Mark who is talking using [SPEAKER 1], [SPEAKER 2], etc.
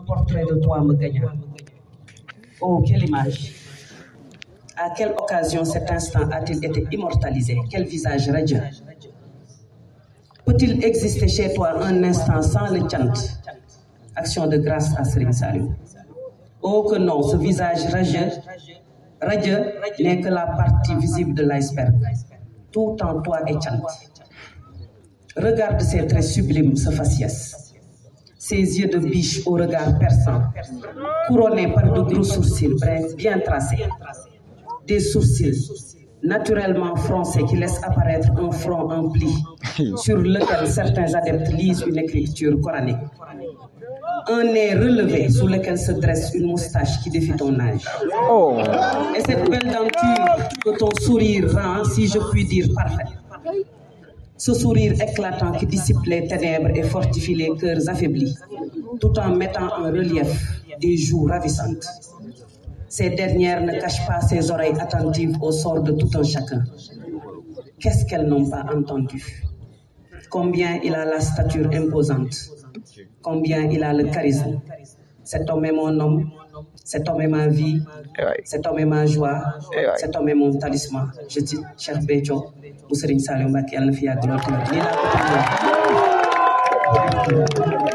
[SPEAKER 1] portrait de toi me gagna. Oh, quelle image! À quelle occasion cet instant a-t-il été immortalisé? Quel visage radieux! Peut-il exister chez toi un instant sans le chant? Action de grâce à Serigne Saliou. Oh que non, ce visage radieux n'est que la partie visible de l'iceberg. Tout en toi est chant. Regarde ces traits sublimes, ce faciès. Ses yeux de biche au regard perçant, couronnés par de gros sourcils, bref, bien tracés. Des sourcils naturellement froncés qui laissent apparaître un front empli sur lequel certains adeptes lisent une écriture coranique. Un nez relevé sous lequel se dresse une moustache qui défie ton âge. Oh. Et cette belle denture que ton sourire rend, si je puis dire, parfait. Ce sourire éclatant qui dissipe les ténèbres et fortifie les cœurs affaiblis, tout en mettant en relief des joues ravissantes. Ces dernières ne cachent pas ses oreilles attentives au sort de tout un chacun. Qu'est-ce qu'elles n'ont pas entendu? Combien il a la stature imposante, combien il a le charisme. Cet homme est mon homme, cet homme est ma vie, cet homme est ma joie, cet homme est mon talisman. Je dis, Cheikh Béthio, Serigne Saliou Mbacké, yàlla na fi yàgg lool.